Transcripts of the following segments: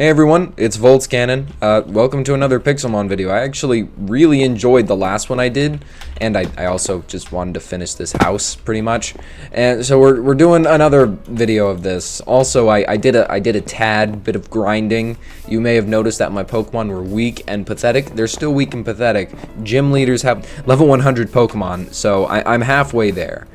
Hey everyone, it's Cannon. Welcome to another Pixelmon video. I actually really enjoyed the last one I did, and I also just wanted to finish this house pretty much. And so we're doing another video of this. Also, I did a tad bit of grinding. You may have noticed that my Pokemon were weak and pathetic. They're still weak and pathetic. Gym leaders have level 100 Pokemon, so I'm halfway there.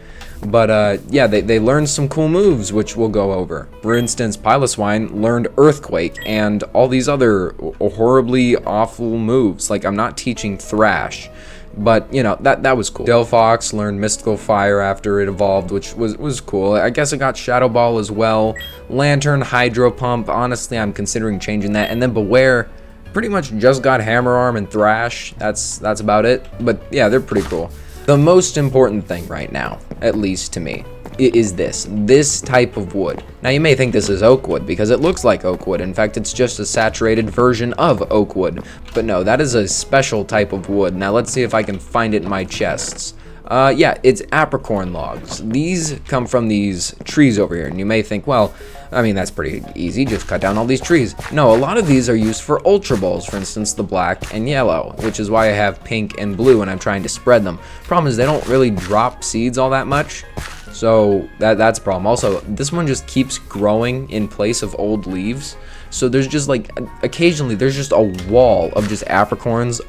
But yeah, they learned some cool moves, which we'll go over. For instance, Piloswine learned Earthquake and all these other horribly awful moves. Like, I'm not teaching Thrash, but you know, that was cool. Delphox learned Mystical Fire after it evolved, which was cool. I guess it got Shadow Ball as well. Lantern, Hydro Pump. Honestly, I'm considering changing that. And then Beware pretty much just got Hammer Arm and Thrash. That's about it. But yeah, they're pretty cool. The most important thing right now, at least to me, is this type of wood. Now you may think this is oak wood because it looks like oak wood. In fact, it's just a saturated version of oak wood. But no, that is a special type of wood. Now let's see if I can find it in my chests. Yeah, it's apricorn logs. These come from these trees over here, and you may think, well, I mean, that's pretty easy, just cut down all these trees. No, a lot of these are used for Ultra Balls, for instance, the black and yellow, which is why I have pink and blue, and I'm trying to spread them. Problem is, they don't really drop seeds all that much, so that's a problem. Also, this one just keeps growing in place of old leaves, so there's just like, occasionally, there's just a wall of just apricorns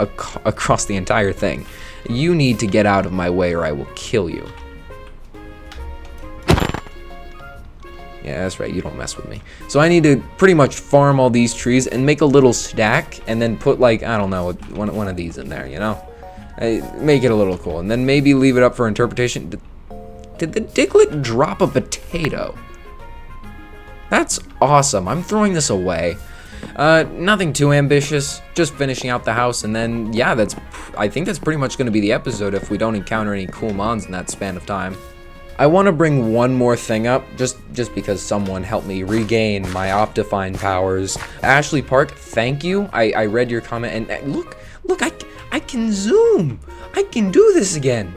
across the entire thing. You need to get out of my way or I will kill you. Yeah, that's right, you don't mess with me. So I need to pretty much farm all these trees and make a little stack and then put, like, I don't know, one of these in there, you know? Make it a little cool. And then maybe leave it up for interpretation. Did the Diglett drop a potato? That's awesome. I'm throwing this away. Nothing too ambitious, just finishing out the house, and then, yeah, I think that's pretty much going to be the episode if we don't encounter any cool mons in that span of time. I want to bring one more thing up, just because someone helped me regain my Optifine powers. Ashley Park, thank you. I read your comment, and look, I can zoom. I can do this again.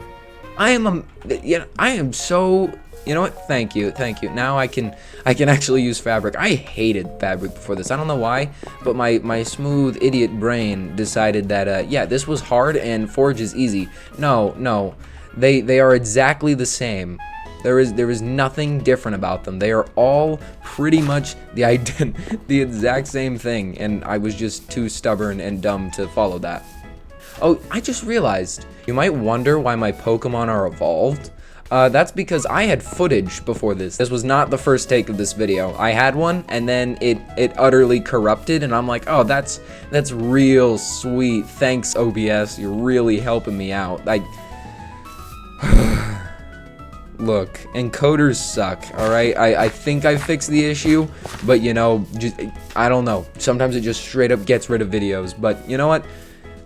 I am so... You know what? Thank you. Now I can actually use fabric. I hated fabric before this. I don't know why, but my smooth idiot brain decided that yeah, this was hard and Forge is easy. No. They are exactly the same. There is nothing different about them. They are all pretty much the exact same thing, and I was just too stubborn and dumb to follow that. Oh, I just realized. You might wonder why my Pokemon are evolved. That's because I had footage before this. This was not the first take of this video. I had one, and then it utterly corrupted, and I'm like, oh, that's real sweet. Thanks, OBS. You're really helping me out. Look, encoders suck, alright? I think I fixed the issue, but you know, I don't know. Sometimes it just straight up gets rid of videos, but you know what?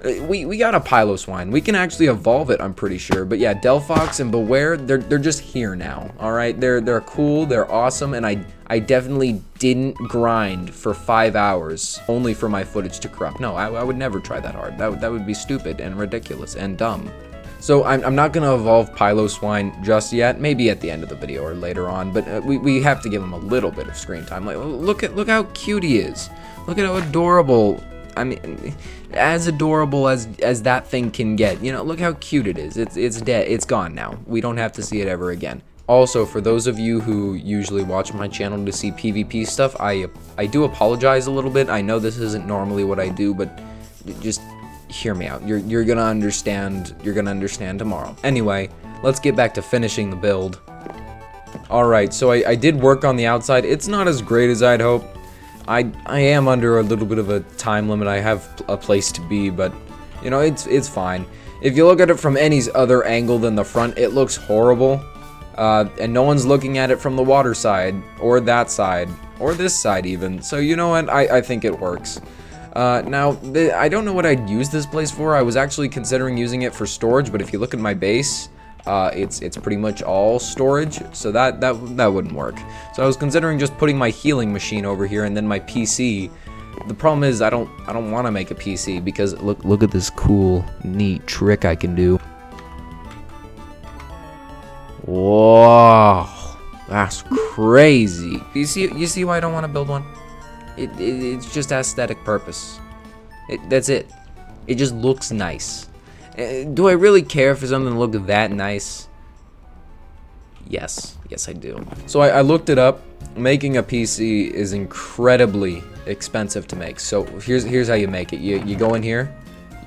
We got a Piloswine. We can actually evolve it, I'm pretty sure. But yeah, Delphox and Beware, they're just here now. Alright, they're cool, they're awesome, and I definitely didn't grind for 5 hours only for my footage to corrupt. No, I would never try that hard. That would be stupid and ridiculous and dumb. So I'm not gonna evolve Piloswine just yet. Maybe at the end of the video or later on, but we have to give him a little bit of screen time. Like, look how cute he is. Look at how adorable. I mean, as adorable as that thing can get. You know, look how cute it is. It's dead. It's gone now. We don't have to see it ever again. Also, for those of you who usually watch my channel to see PvP stuff, I do apologize a little bit. I know this isn't normally what I do, but just hear me out. You're gonna understand. You're gonna understand tomorrow. Anyway, let's get back to finishing the build. All right, so I did work on the outside. It's not as great as I'd hoped. I am under a little bit of a time limit. I have a place to be, but you know, it's fine. If you look at it from any other angle than the front, it looks horrible. And no one's looking at it from the water side, or that side, or this side even. So you know what? I think it works. Now, I don't know what I'd use this place for. I was actually considering using it for storage, but if you look at my base, it's pretty much all storage, so that wouldn't work. So I was considering just putting my healing machine over here and then my PC. The problem is I don't want to make a PC because look at this cool, neat trick I can do. Whoa, that's crazy. You see why I don't want to build one? It's just aesthetic purpose. That's it. It just looks nice. Do I really care for something to look that nice? Yes, I do. So I looked it up. Making a PC is incredibly expensive to make. So here's how you make it. You go in here,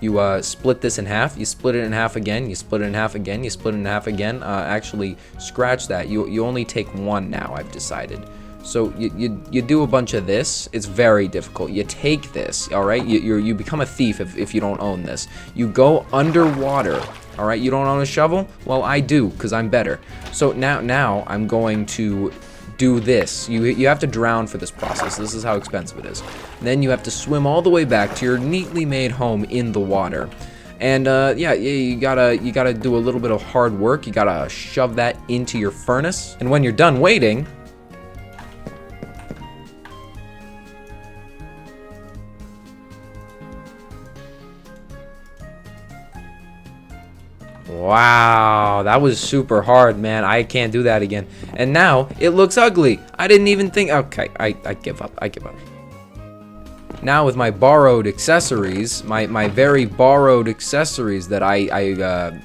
you split this in half, you split it in half again, you split it in half again, you split it in half again. Actually, scratch that. You only take one now, I've decided. So you do a bunch of this. It's very difficult. You take this, all right? You become a thief if you don't own this. You go underwater, all right? You don't own a shovel? Well, I do, because I'm better. So now I'm going to do this. You have to drown for this process. This is how expensive it is. Then you have to swim all the way back to your neatly made home in the water. And yeah, you gotta do a little bit of hard work. You gotta shove that into your furnace. And when you're done waiting, wow, that was super hard, man. I can't do that again. And now it looks ugly. I didn't even think. Okay, I give up. I give up. Now with my borrowed accessories, my very borrowed accessories that I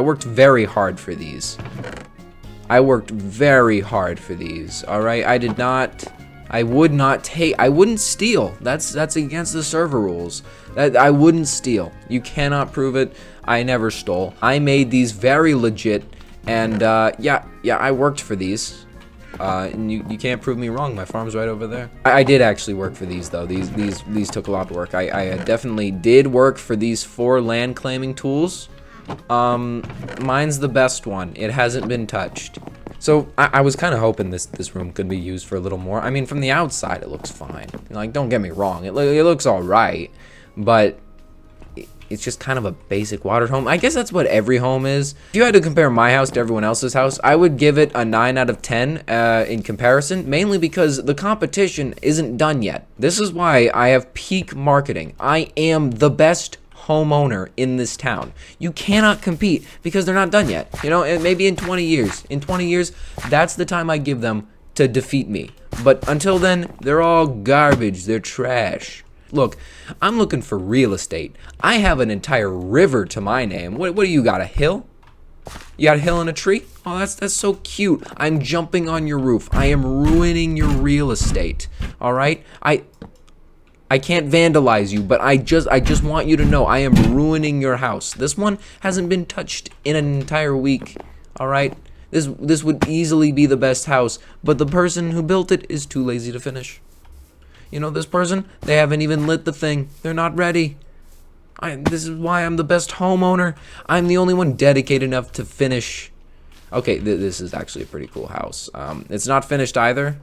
worked very hard for these. I worked very hard for these. All right, I wouldn't steal. That's against the server rules. I wouldn't steal. You cannot prove it. I never stole. I made these very legit, and yeah, I worked for these. And you can't prove me wrong. My farm's right over there. I did actually work for these though. These took a lot of work. I definitely did work for these 4 land claiming tools. Mine's the best one. It hasn't been touched. So I was kind of hoping this room could be used for a little more. I mean, from the outside it looks fine. Like, don't get me wrong. It looks all right, but it's just kind of a basic watered home. I guess that's what every home is. If you had to compare my house to everyone else's house, I would give it a 9 out of 10 in comparison, mainly because the competition isn't done yet. This is why I have peak marketing. I am the best homeowner in this town. You cannot compete because they're not done yet. You know, maybe in 20 years. In 20 years, that's the time I give them to defeat me. But until then, they're all garbage. They're trash. Look, I'm looking for real estate. I have an entire river to my name. What do you got, a hill? You got a hill and a tree? Oh, that's so cute. I'm jumping on your roof. I am ruining your real estate. All right? I can't vandalize you, but I just want you to know I am ruining your house. This one hasn't been touched in an entire week. All right? This would easily be the best house, but the person who built it is too lazy to finish. You know, this person, they haven't even lit the thing. They're not ready. This is why I'm the best homeowner. I'm the only one dedicated enough to finish. Okay, this is actually a pretty cool house. It's not finished either,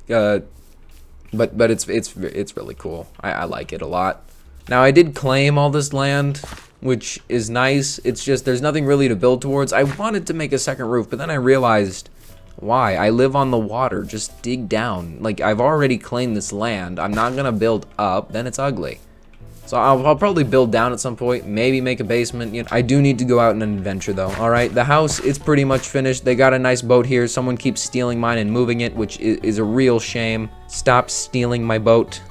but it's really cool. I like it a lot. Now, I did claim all this land, which is nice. It's just there's nothing really to build towards. I wanted to make a second roof, but then I realized, why? I live on the water. Just dig down. Like, I've already claimed this land. I'm not gonna build up. Then it's ugly. So I'll probably build down at some point. Maybe make a basement. You know, I do need to go out on an adventure, though. All right, the house, it's pretty much finished. They got a nice boat here. Someone keeps stealing mine and moving it, which is a real shame. Stop stealing my boat.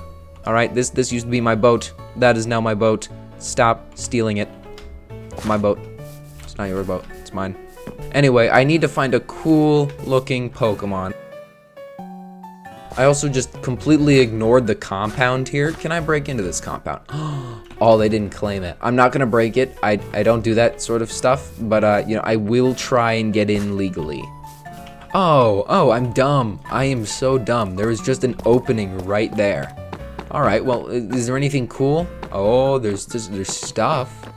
All right, this used to be my boat. That is now my boat. Stop stealing it. It's my boat. It's not your boat. It's mine. Anyway, I need to find a cool looking Pokemon. I also just completely ignored the compound here. Can I break into this compound? Oh, they didn't claim it. I'm not gonna break it. I don't do that sort of stuff, but you know, I will try and get in legally. Oh, I'm dumb. I am so dumb. There is just an opening right there. All right, well, is there anything cool? Oh, there's stuff.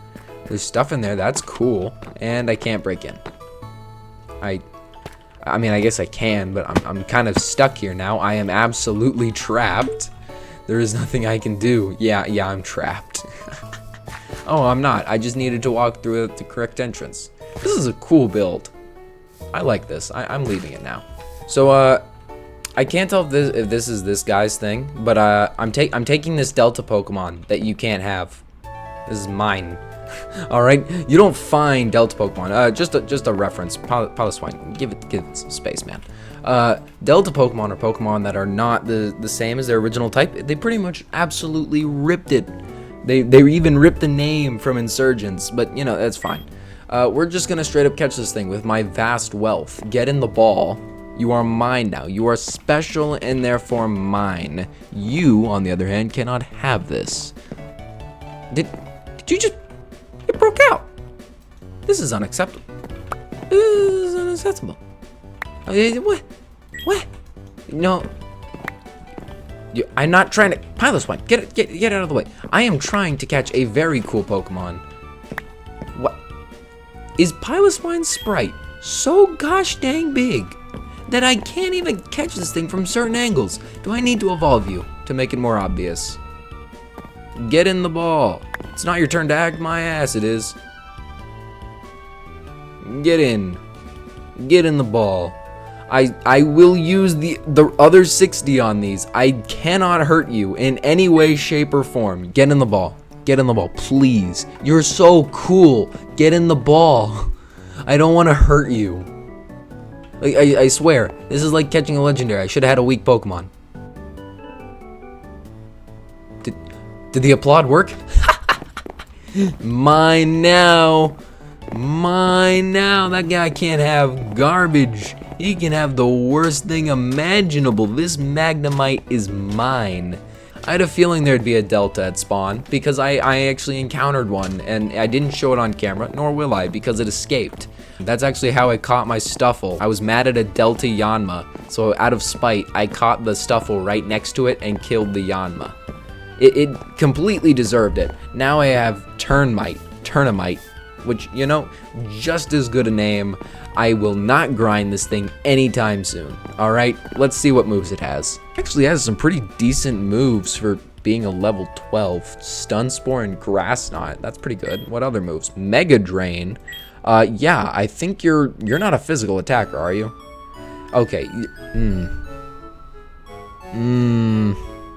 There's stuff in there. That's cool. And I can't break in. I mean, I guess I can, but I'm kind of stuck here now. I am absolutely trapped. There is nothing I can do. Yeah, I'm trapped. Oh, I'm not. I just needed to walk through the correct entrance. This is a cool build. I like this. I'm leaving it now. So, I can't tell if this is this guy's thing, but I'm taking this Delta Pokemon that you can't have. This is mine. All right, you don't find Delta Pokemon. Just a reference. Piloswine, give it some space, man. Delta Pokemon are Pokemon that are not the same as their original type. They pretty much absolutely ripped it. They even ripped the name from Insurgents, but you know, that's fine. We're just gonna straight up catch this thing with my vast wealth. Get in the ball. You are mine now. You are special and therefore mine. You, on the other hand, cannot have this. Did you just... It broke out. This is unacceptable. This is unacceptable. What? What? No. I'm not trying to... Piloswine, get out of the way. I am trying to catch a very cool Pokemon. What? Is Piloswine's sprite so gosh dang big that I can't even catch this thing from certain angles? Do I need to evolve you to make it more obvious? Get in the ball. It's not your turn to act my ass, it is. Get in. Get in the ball. I will use the other 60 on these. I cannot hurt you in any way, shape, or form. Get in the ball. Get in the ball, please. You're so cool. Get in the ball. I don't want to hurt you. Like, I swear, this is like catching a legendary. I should have had a weak Pokemon. Did the applaud work? Mine now. Mine now. That guy can't have garbage. He can have the worst thing imaginable. This Magnemite is mine. I had a feeling there'd be a Delta at spawn because I actually encountered one, and I didn't show it on camera, nor will I, because it escaped. That's actually how I caught my Stuffle. I was mad at a Delta Yanma, so out of spite, I caught the Stuffle right next to it and killed the Yanma. It completely deserved it. Now I have Turnamite, which, you know, just as good a name. I will not grind this thing anytime soon. Alright, let's see what moves it has. Actually has some pretty decent moves for being a level 12. Stun Spore and Grass Knot. That's pretty good. What other moves? Mega Drain. Yeah, I think you're not a physical attacker, are you? Okay.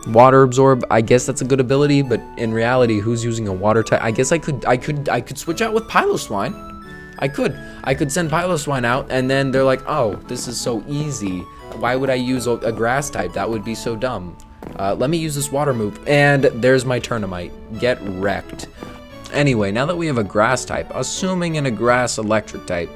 Water Absorb, I guess that's a good ability, but in reality, who's using a water type? I guess I could switch out with Piloswine. I could send Piloswine out, and then they're like, oh, this is so easy. Why would I use a grass type? That would be so dumb. Let me use this water move, and there's my Turnamite. Get wrecked. Anyway, now that we have a grass type, assuming in a grass electric type,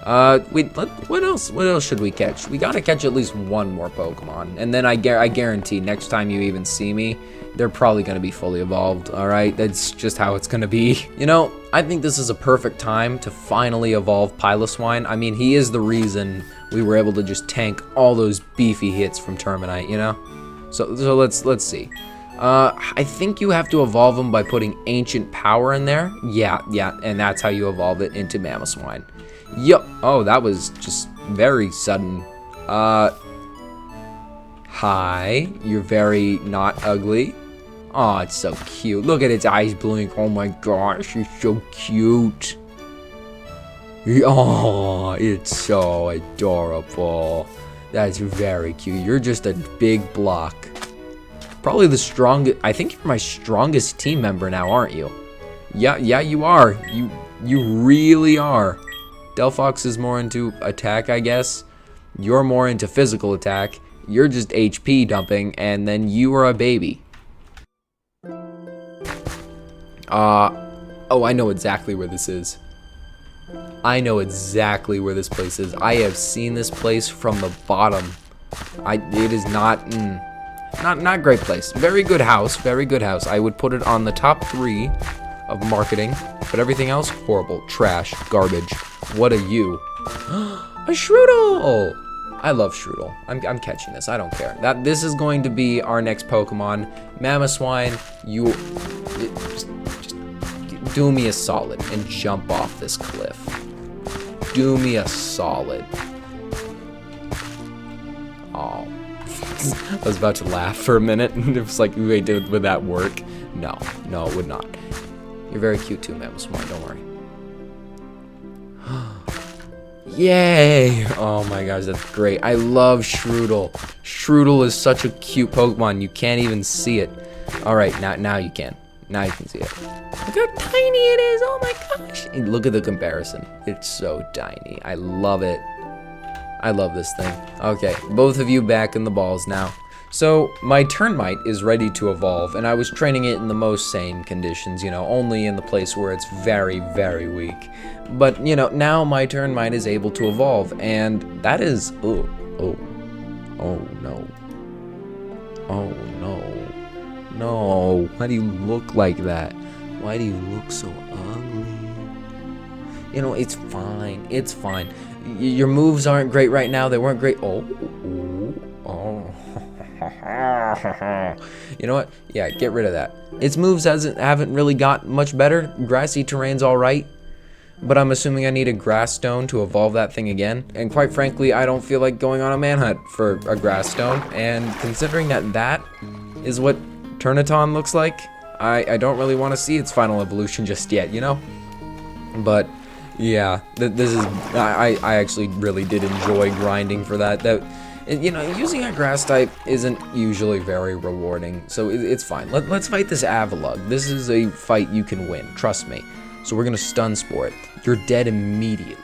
what else should we catch? We gotta catch at least one more Pokemon, and then I guarantee next time you even see me, they're probably gonna be fully evolved. All right, that's just how it's gonna be. You know, I think this is a perfect time to finally evolve Piloswine. I mean, he is the reason we were able to just tank all those beefy hits from Terminite. You know, so let's see. I think you have to evolve him by putting Ancient Power in there. Yeah, and that's how you evolve it into Mamoswine. Yup. Oh, that was just very sudden. Hi. You're very not ugly. Oh, it's so cute. Look at its eyes blink. Oh my gosh, it's so cute. Oh, it's so adorable. That's very cute. You're just a big block. Probably the strongest. I think you're my strongest team member now, aren't you? Yeah, you are. You really are. Delphox is more into attack, I guess. You're more into physical attack. You're just HP dumping, and then you are a baby. Oh, I know exactly where this is. I know exactly where this place is. I have seen this place from the bottom. It is not great place. Very good house, very good house. I would put it on the top 3 of marketing, but everything else, horrible, trash, garbage. What are you? A Shroodle! I love Shroodle. I'm catching this. I don't care. This is going to be our next Pokemon. Mamoswine, just do me a solid and jump off this cliff. Do me a solid. Oh. I was about to laugh for a minute, and it was like, wait, would that work? No, it would not. You're very cute too, Mamoswine, don't worry. Yay! Oh my gosh, that's great. I love Shroodle. Shroodle is such a cute Pokemon, you can't even see it. Alright, now you can. Now you can see it. Look how tiny it is, oh my gosh! And look at the comparison. It's so tiny. I love it. I love this thing. Okay, both of you back in the balls now. So, my termite is ready to evolve, and I was training it in the most sane conditions, you know, only in the place where it's very, very weak. But, you know, now my termite is able to evolve, and that is... oh no. Oh no. No, why do you look like that? Why do you look so ugly? You know, it's fine, it's fine. Your moves aren't great right now, they weren't great. Oh. You know what? Yeah, get rid of that. Its moves haven't really got much better. Grassy terrain's alright, but I'm assuming I need a grass stone to evolve that thing again. And quite frankly, I don't feel like going on a manhunt for a grass stone. And considering that is what Turniton looks like, I don't really want to see its final evolution just yet, you know? But yeah, this is I actually really did enjoy grinding for that. You know, using a grass type isn't usually very rewarding, so it's fine. Let's fight this Avalug. This is a fight you can win, trust me. So we're gonna stun spore it. You're dead immediately.